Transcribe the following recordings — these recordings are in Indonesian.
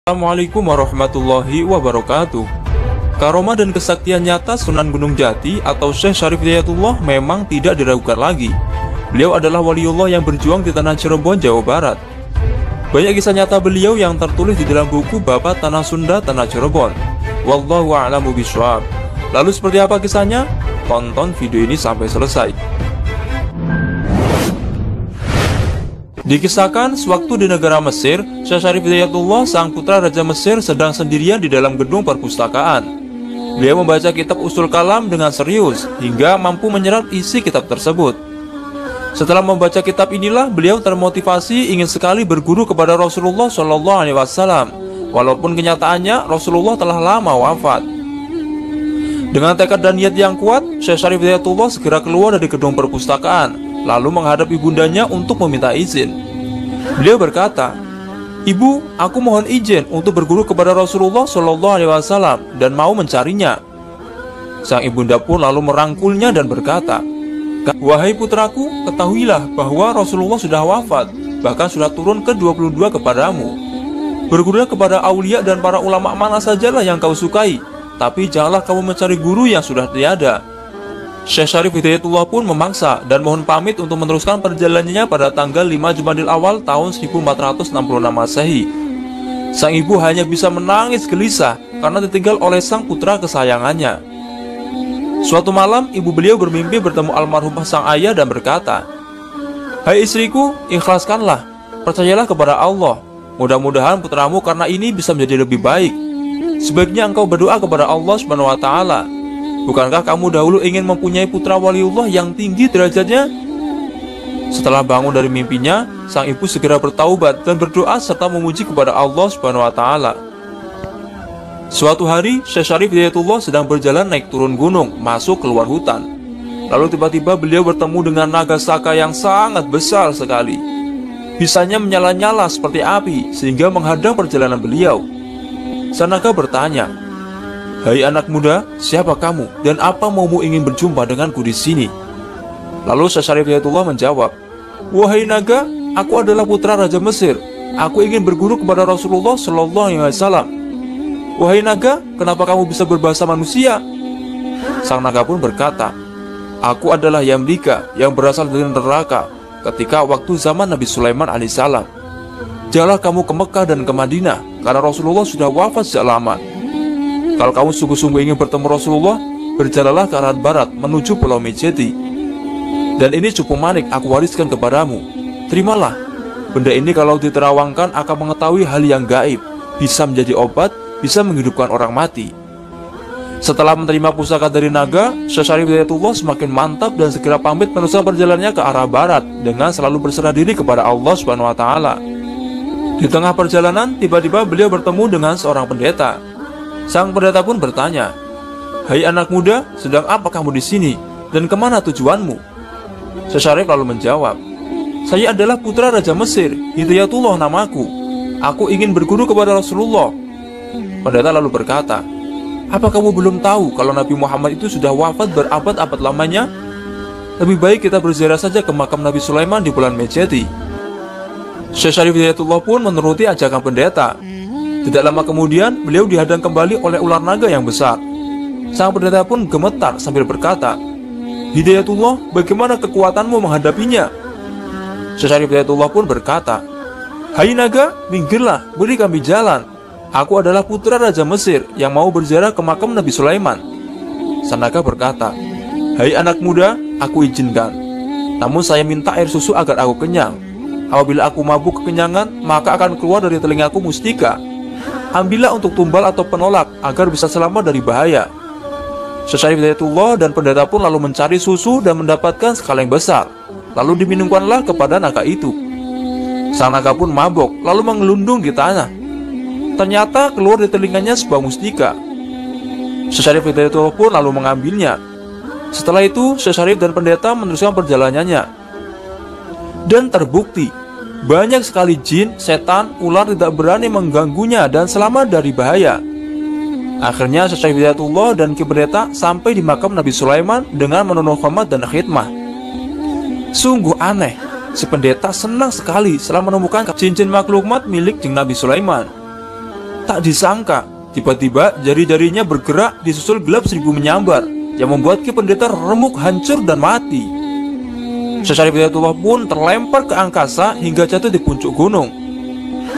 Assalamualaikum warahmatullahi wabarakatuh. Karomah dan kesaktian nyata Sunan Gunung Jati atau Syekh Syarif Hidayatullah memang tidak diragukan lagi. Beliau adalah waliullah yang berjuang di tanah Cirebon, Jawa Barat. Banyak kisah nyata beliau yang tertulis di dalam buku Bapak Tanah Sunda Tanah Cirebon. Wallahu a'lamu bishawab. Lalu seperti apa kisahnya? Tonton video ini sampai selesai. Dikisahkan, sewaktu di negara Mesir, Syekh Syarif Hidayatullah, sang putra Raja Mesir, sedang sendirian di dalam gedung perpustakaan. Beliau membaca kitab Ushul Kalam dengan serius, hingga mampu menyerap isi kitab tersebut. Setelah membaca kitab inilah, beliau termotivasi ingin sekali berguru kepada Rasulullah SAW, walaupun kenyataannya Rasulullah telah lama wafat. Dengan tekad dan niat yang kuat, Syekh Syarif Hidayatullah segera keluar dari gedung perpustakaan, lalu menghadap ibundanya untuk meminta izin. Beliau berkata, "Ibu, aku mohon izin untuk berguru kepada Rasulullah SAW dan mau mencarinya." Sang ibunda pun lalu merangkulnya dan berkata, "Wahai putraku, ketahuilah bahwa Rasulullah sudah wafat, bahkan sudah turun ke 22 kepadamu. Bergurulah kepada aulia dan para ulama mana sajalah yang kau sukai, tapi janganlah kamu mencari guru yang sudah tiada." Syekh Syarif Hidayatullah pun memaksa dan mohon pamit untuk meneruskan perjalanannya pada tanggal 5 Jumadil Awal tahun 1466 Masehi. Sang ibu hanya bisa menangis gelisah karena ditinggal oleh sang putra kesayangannya. Suatu malam, ibu beliau bermimpi bertemu almarhumah sang ayah dan berkata, "Hai istriku, ikhlaskanlah, percayalah kepada Allah. Mudah-mudahan putramu karena ini bisa menjadi lebih baik. Sebaiknya engkau berdoa kepada Allah SWT. Bukankah kamu dahulu ingin mempunyai putra waliullah yang tinggi derajatnya?" Setelah bangun dari mimpinya, sang ibu segera bertaubat dan berdoa serta memuji kepada Allah SWT. Suatu hari, Syekh Syarif Hidayatullah sedang berjalan naik turun gunung, masuk keluar hutan. Lalu tiba-tiba beliau bertemu dengan naga saka yang sangat besar sekali. Bisanya menyala-nyala seperti api sehingga menghadang perjalanan beliau. Sang naga bertanya, "Hai anak muda, siapa kamu dan apa maumu ingin berjumpa denganku di sini?" Lalu Syekh Syarif Hidayatullah menjawab, "Wahai naga, aku adalah putra Raja Mesir. Aku ingin berguru kepada Rasulullah SAW." "Wahai naga, kenapa kamu bisa berbahasa manusia?" Sang naga pun berkata, "Aku adalah Yamlika yang berasal dari neraka ketika waktu zaman Nabi Sulaiman alaihissalam. Janganlah kamu ke Mekah dan ke Madinah karena Rasulullah sudah wafat sejak lama. Kalau kamu sungguh-sungguh ingin bertemu Rasulullah, berjalanlah ke arah barat menuju Pulau Mejeti. Dan ini cukup manik aku wariskan kepadamu. Terimalah. Benda ini kalau diterawangkan akan mengetahui hal yang gaib, bisa menjadi obat, bisa menghidupkan orang mati." Setelah menerima pusaka dari naga, Syekh Syarif Hidayatullah semakin mantap dan segera pamit meneruskan perjalanannya ke arah barat dengan selalu berserah diri kepada Allah SWT. Di tengah perjalanan, tiba-tiba beliau bertemu dengan seorang pendeta. Sang pendeta pun bertanya, "Hai anak muda, sedang apa kamu di sini dan kemana tujuanmu?" Syekh Syarif lalu menjawab, "Saya adalah putra Raja Mesir, Hidayatullah namaku. Aku ingin berguru kepada Rasulullah." Pendeta lalu berkata, "Apa kamu belum tahu kalau Nabi Muhammad itu sudah wafat berabad-abad lamanya? Lebih baik kita berziarah saja ke makam Nabi Sulaiman di bulan Mejeti." Syekh Syarif Hidayatullah pun menuruti ajakan pendeta. Tidak lama kemudian, beliau dihadang kembali oleh ular naga yang besar. Sang pendeta pun gemetar sambil berkata, "Hidayatullah, bagaimana kekuatanmu menghadapinya?" Syekh Syarif Hidayatullah pun berkata, "Hai naga, minggirlah, beri kami jalan. Aku adalah putra Raja Mesir yang mau berziarah ke makam Nabi Sulaiman." Sang naga berkata, "Hai anak muda, aku izinkan. Namun saya minta air susu agar aku kenyang. Apabila aku mabuk kekenyangan, maka akan keluar dari telingaku mustika. Ambillah untuk tumbal atau penolak agar bisa selamat dari bahaya." Syekh Syarif Hidayatullah dan pendeta pun lalu mencari susu dan mendapatkan sekaleng besar. Lalu diminumkanlah kepada naga itu. Sang naga pun mabuk lalu mengelundung di tanah. Ternyata keluar dari telinganya sebuah mustika. Syekh Syarif Hidayatullah pun lalu mengambilnya. Setelah itu Syekh Syarif dan pendeta meneruskan perjalanannya. Dan terbukti banyak sekali jin, setan, ular tidak berani mengganggunya dan selamat dari bahaya. Akhirnya Syekh Syarif Hidayatullah dan pendeta sampai di makam Nabi Sulaiman dengan memenuhi hormat dan khidmah. Sungguh aneh, Si pendeta senang sekali setelah menemukan cincin maklumat milik Nabi Sulaiman. Tak disangka, tiba-tiba jari-jarinya bergerak disusul gelap seribu menyambar yang membuat Ki Pendeta remuk, hancur dan mati. Syekh Syarif Hidayatullah pun terlempar ke angkasa hingga jatuh di puncak gunung.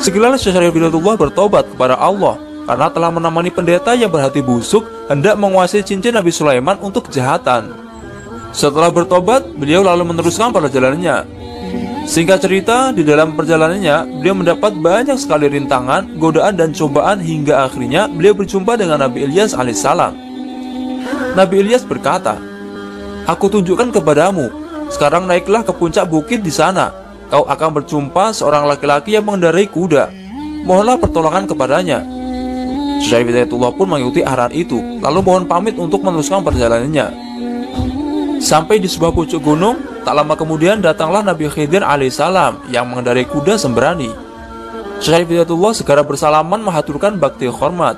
Sekilas Syekh Syarif Hidayatullah bertobat kepada Allah karena telah menemani pendeta yang berhati busuk hendak menguasai cincin Nabi Sulaiman untuk kejahatan. Setelah bertobat, beliau lalu meneruskan perjalanannya. Singkat cerita, di dalam perjalanannya beliau mendapat banyak sekali rintangan, godaan dan cobaan hingga akhirnya beliau berjumpa dengan Nabi Ilyas alaihissalam. Nabi Ilyas berkata, "Aku tunjukkan kepadamu, sekarang naiklah ke puncak bukit di sana. Kau akan berjumpa seorang laki-laki yang mengendarai kuda. Mohonlah pertolongan kepadanya." Syekh Hidayatullah pun mengikuti arahan itu, lalu mohon pamit untuk meneruskan perjalanannya. Sampai di sebuah puncak gunung, tak lama kemudian datanglah Nabi Khidir alaihissalam yang mengendarai kuda sembrani. Syekh Hidayatullah segera bersalaman menghaturkan bakti hormat.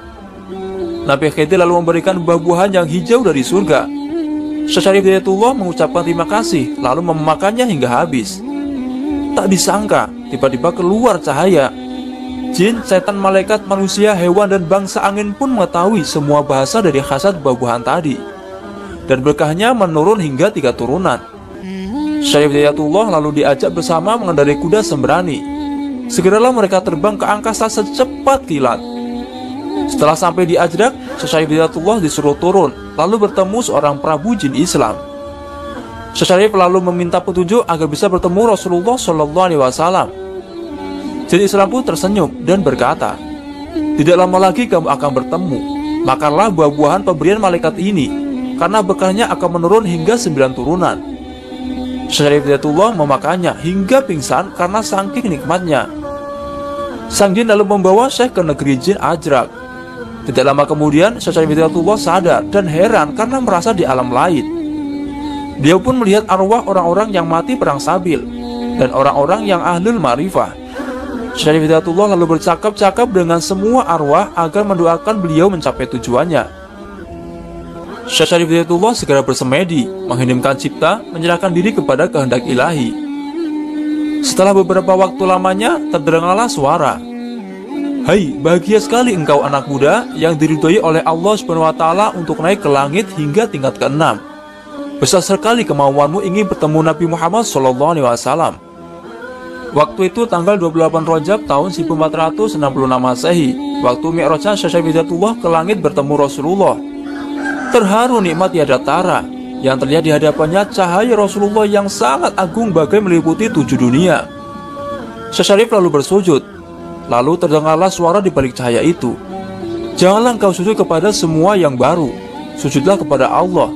Nabi Khidir lalu memberikan buah-buahan yang hijau dari surga. Syekh Hidayatullah mengucapkan terima kasih, lalu memakannya hingga habis. Tak disangka, tiba-tiba keluar cahaya. Jin, setan, malaikat, manusia, hewan, dan bangsa angin pun mengetahui semua bahasa dari khasat buah-buahan tadi. Dan berkahnya menurun hingga 3 turunan. Syekh Hidayatullah lalu diajak bersama mengendarai kuda sembrani. Segeralah mereka terbang ke angkasa secepat kilat. Setelah sampai di Ajrak, Syekh Hidayatullah disuruh turun, lalu bertemu seorang prabu jin Islam. Syekh lalu meminta petunjuk agar bisa bertemu Rasulullah SAW. Jin Islam pun tersenyum dan berkata, "Tidak lama lagi kamu akan bertemu. Makanlah buah-buahan pemberian malaikat ini, karena berkahnya akan menurun hingga 9 turunan." Syekh Hidayatullah memakannya hingga pingsan karena saking nikmatnya. Sang jin lalu membawa Syekh ke negeri jin Ajrak. Tidak lama kemudian Syekh Hidayatullah sadar dan heran karena merasa di alam lain. Dia pun melihat arwah orang-orang yang mati perang Sabil dan orang-orang yang ahlul ma'rifah. Syekh Hidayatullah lalu bercakap-cakap dengan semua arwah agar mendoakan beliau mencapai tujuannya. Syekh Hidayatullah segera bersemedi, mengheningkan cipta, menyerahkan diri kepada kehendak ilahi. Setelah beberapa waktu lamanya, terdengarlah suara, "Hai, bahagia sekali engkau anak muda yang diridhoi oleh Allah SWT untuk naik ke langit hingga tingkat ke-6. Besar sekali kemauanmu ingin bertemu Nabi Muhammad SAW." Waktu itu tanggal 28 Rajab tahun 1466 Masehi, waktu Mi'rajnya Syekh Hidayatullah ke langit bertemu Rasulullah. Terharu nikmat tiada tara, yang terlihat di hadapannya cahaya Rasulullah yang sangat agung bagai meliputi 7 dunia. Syekh lalu bersujud, lalu terdengarlah suara di balik cahaya itu, "Janganlah engkau sujud kepada semua yang baru, sujudlah kepada Allah."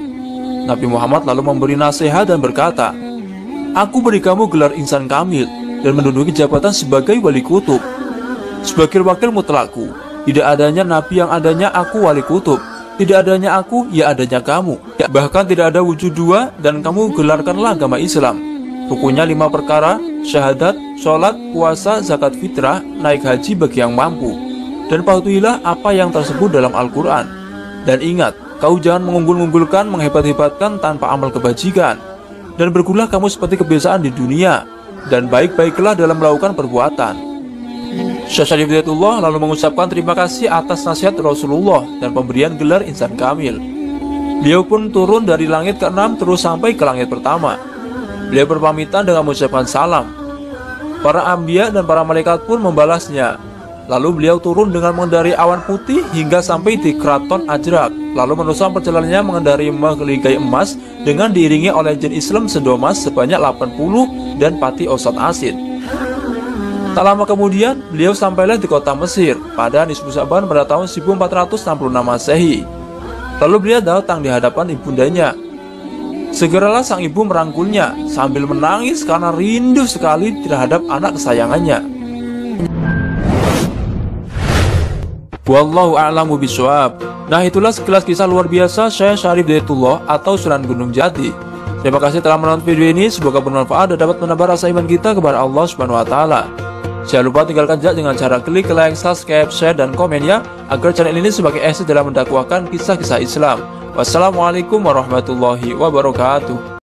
Nabi Muhammad lalu memberi nasihat dan berkata, "Aku beri kamu gelar insan kamil dan menduduki jabatan sebagai wali kutub. Sebagai wakil mutlakku, tidak adanya nabi yang adanya aku wali kutub. Tidak adanya aku, ya adanya kamu. Bahkan tidak ada wujud dua dan kamu gelarkanlah agama Islam. Rukunnya 5 perkara, syahadat, sholat, puasa, zakat fitrah, naik haji bagi yang mampu. Dan patuhilah apa yang tersebut dalam Al-Quran. Dan ingat, kau jangan mengunggul-unggulkan, menghebat-hebatkan tanpa amal kebajikan. Dan bergulah kamu seperti kebiasaan di dunia. Dan baik-baiklah dalam melakukan perbuatan." Syekh Hidayatullah lalu mengucapkan terima kasih atas nasihat Rasulullah dan pemberian gelar insan kamil. Beliau pun turun dari langit ke-6 terus sampai ke langit pertama. Beliau berpamitan dengan mengucapkan salam. Para anbiya dan para malaikat pun membalasnya. Lalu beliau turun dengan mengendarai awan putih hingga sampai di keraton Ajrak. Lalu meneruskan perjalanannya mengendarai meligai emas dengan diiringi oleh jin Islam sendomas sebanyak 80 dan pati osat asin. Tak lama kemudian, beliau sampailah di kota Mesir pada Nisfu Sa'ban pada tahun 1466 Masehi. Lalu beliau datang di hadapan ibundanya. Segeralah sang ibu merangkulnya sambil menangis karena rindu sekali terhadap anak kesayangannya. Wallahu a'lamu bishawab. Nah, itulah sekilas kisah luar biasa Syekh Syarif Hidayatullah atau Sunan Gunung Jati. Terima kasih telah menonton video ini, semoga bermanfaat dan dapat menambah rasa iman kita kepada Allah Subhanahu wa taala. Jangan lupa tinggalkan jejak dengan cara klik like, subscribe, share, dan komen ya, agar channel ini sebagai eksis dalam mendakwakan kisah-kisah Islam. Wassalamualaikum warahmatullahi wabarakatuh.